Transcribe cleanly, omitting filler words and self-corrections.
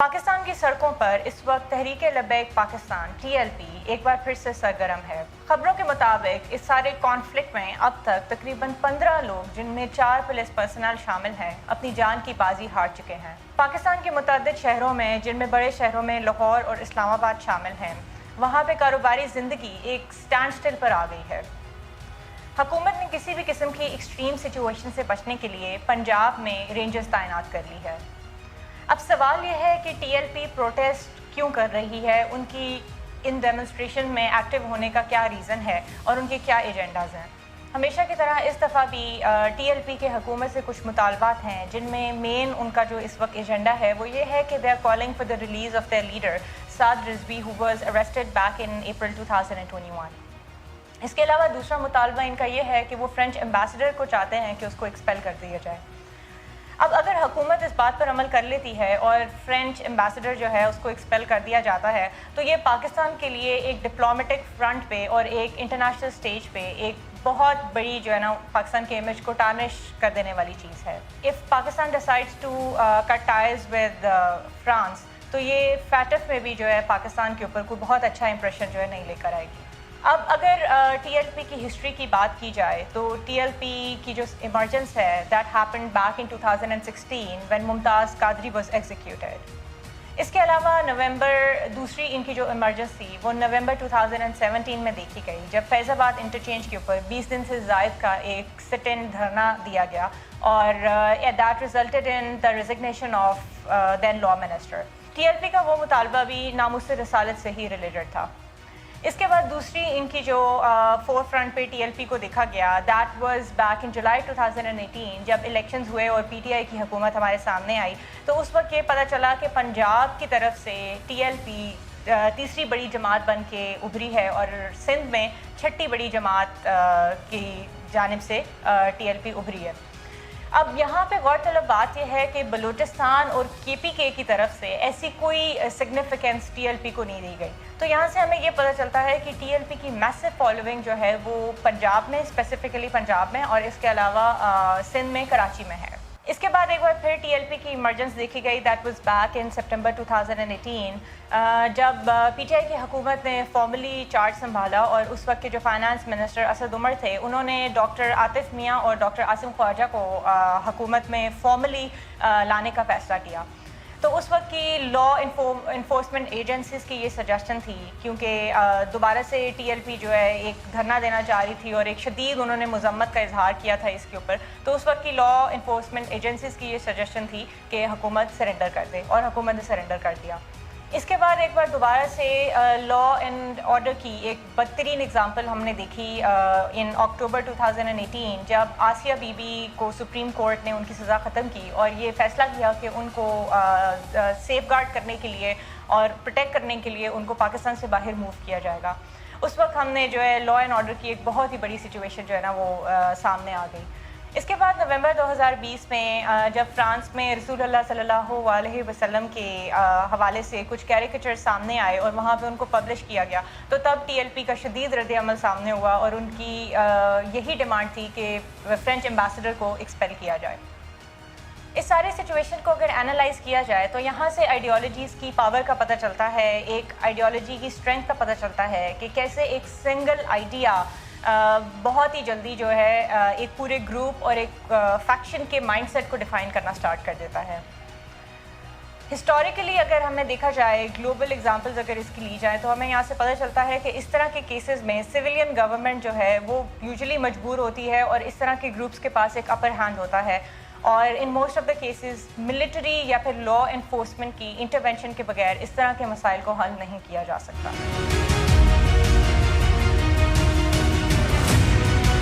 پاکستان کی سڑکوں پر اس وقت تحریک لبیک پاکستان TLP ایک بار پھر سے سرگرم ہے۔ خبروں کے مطابق اس سارے کانفلکٹ میں اب تک تقریباً 15 لوگ جن میں 4 پولیس پرسنل شامل ہیں اپنی جان کی بازی ہار چکے ہیں۔ پاکستان کے متعدد شہروں میں جن میں بڑے شہروں میں لاہور اور اسلام آباد شامل ہیں وہاں پہ کاروباری زندگی ایک سٹینڈ سٹل پر آ گئی ہے۔ حکومت نے کسی بھی قسم کی ایکسٹریم سچویشن سے بچنے کے لیے پنجاب میں رینجرز تعینات کر لی ہے۔ اب سوال یہ ہے کہ TLP پروٹیسٹ کیوں کر رہی ہے، ان کی ان ڈیمونسٹریشن میں ایکٹیو ہونے کا کیا ریزن ہے اور ان کے کیا ایجنڈاز ہیں۔ ہمیشہ کی طرح اس دفعہ بھی TLP کے حکومت سے کچھ مطالبات ہیں جن میں مین ان کا جو اس وقت ایجنڈا ہے وہ یہ ہے کہ they are calling for the release of their leader Saad Rizvi who was arrested back in April 2021۔ اس کے علاوہ دوسرا مطالبہ ان کا یہ ہے کہ وہ فرینچ ایمبیسڈر کو چاہتے ہیں کہ اس کو ایکسپیل کر دیا جائے۔ اب اگر حکومت اس بات پر عمل کر لیتی ہے اور فرینچ ایمبیسڈر جو ہے اس کو ایکسپیل کر دیا جاتا ہے تو یہ پاکستان کے لیے ایک ڈپلومیٹک فرنٹ پہ اور ایک انٹرنیشنل سٹیج پہ ایک بہت بڑی جو ہے نا پاکستان کے امیج کو ٹارنش کر دینے والی چیز ہے۔ If Pakistan decides to cut ties with France تو یہ فیٹف میں بھی جو ہے پاکستان کے اوپر کوئی بہت اچھا امپریشن جو ہے نہیں لے کر آئے گی۔ اب اگر TLP کی ہسٹری کی بات کی جائے تو TLP کی جو ایمرجنس ہے that happened back in 2016 when Mumtaz Qadri was executed. اس کے علاوہ دوسری ان کی جو ایمرجنس تھی وہ نومبر 2017 میں دیکھی گئی جب فیض آباد انٹرچینج کے اوپر 20 دن سے زائد کا ایک سٹ ان دھرنا دیا گیا اور that resulted in the resignation of then law minister. TLP کا وہ مطالبہ بھی ناموس رسالت سے ہی ریلیٹڈ تھا۔ اس کے بعد دوسری ان کی جو فور فرنٹ پہ TLP کو دیکھا گیا دیٹ واز بیک ان جولائی 2018 جب الیکشنز ہوئے اور PTI کی حکومت ہمارے سامنے آئی تو اس وقت یہ پتہ چلا کہ پنجاب کی طرف سے TLP تیسری بڑی جماعت بن کے ابھری ہے اور سندھ میں چھٹی بڑی جماعت کی جانب سے TLP ابھری ہے۔ اب یہاں پہ غور طلب بات یہ ہے کہ بلوچستان اور KPK کی طرف سے ایسی کوئی سگنیفیکنس TLP کو نہیں دی گئی، تو یہاں سے ہمیں یہ پتہ چلتا ہے کہ TLP کی میسو فالوئنگ جو ہے وہ پنجاب میں اسپیسیفکلی پنجاب میں اور اس کے علاوہ سندھ میں کراچی میں ہے۔ اس کے بعد ایک بار پھر TLP کی ایمرجنس دیکھی گئی that was back in September 2018 جب PTI کی حکومت نے فارملی چارج سنبھالا اور اس وقت کے جو فائنانس منسٹر اسد عمر تھے انہوں نے ڈاکٹر عاطف میاں اور ڈاکٹر عاصم خواجہ کو حکومت میں فارملی لانے کا فیصلہ کیا۔ تو اس وقت کی لاء انفورسمنٹ ایجنسیز کی یہ سجیشن تھی کیونکہ دوبارہ سے TLP جو ہے ایک دھرنا دینا چاہ رہی تھی اور ایک شدید انہوں نے مذمت کا اظہار کیا تھا اس کے اوپر، تو اس وقت کی لاء انفورسمنٹ ایجنسیز کی یہ سجیشن تھی کہ حکومت سرنڈر کر دے اور حکومت نے سرنڈر کر دیا۔ اس کے بعد ایک بار دوبارہ سے لاء اینڈ آرڈر کی ایک بدترین اگزامپل ہم نے دیکھی ان اکتوبر 2018 جب آسیہ بی بی کو سپریم کورٹ نے ان کی سزا ختم کی اور یہ فیصلہ کیا کہ ان کو سیف گارڈ کرنے کے لیے اور پروٹیکٹ کرنے کے لیے ان کو پاکستان سے باہر موو کیا جائے گا۔ اس وقت ہم نے جو ہے لاء اینڈ آرڈر کی ایک بہت ہی بڑی سچویشن جو ہے نا وہ سامنے آ گئی۔ اس کے بعد نومبر 2020 میں جب فرانس میں رسول اللہ صلی اللہ علیہ وسلم کے حوالے سے کچھ کیریکیچر سامنے آئے اور وہاں پہ ان کو پبلش کیا گیا تو تب TLP کا شدید رد عمل سامنے ہوا اور ان کی یہی ڈیمانڈ تھی کہ فرینچ ایمبیسڈر کو ایکسپیل کیا جائے۔ اس سارے سچویشن کو اگر انالائز کیا جائے تو یہاں سے آئیڈیالوجیز کی پاور کا پتہ چلتا ہے، ایک آئیڈیالوجی کی اسٹرینتھ کا پتہ چلتا ہے کہ کیسے ایک سنگل آئیڈیا بہت ہی جلدی جو ہے ایک پورے گروپ اور ایک فیکشن کے مائنڈ سیٹ کو ڈیفائن کرنا سٹارٹ کر دیتا ہے۔ ہسٹوریکلی اگر ہمیں دیکھا جائے گلوبل ایگزامپلز اگر اس کی لی جائے تو ہمیں یہاں سے پتہ چلتا ہے کہ اس طرح کے کیسز میں سویلین گورنمنٹ جو ہے وہ یوزلی مجبور ہوتی ہے اور اس طرح کے گروپس کے پاس ایک اپر ہینڈ ہوتا ہے اور in most of the cases military یا پھر لاء انفورسمنٹ کی انٹرونشن کے بغیر اس طرح کے مسائل کو حل نہیں کیا جا سکتا۔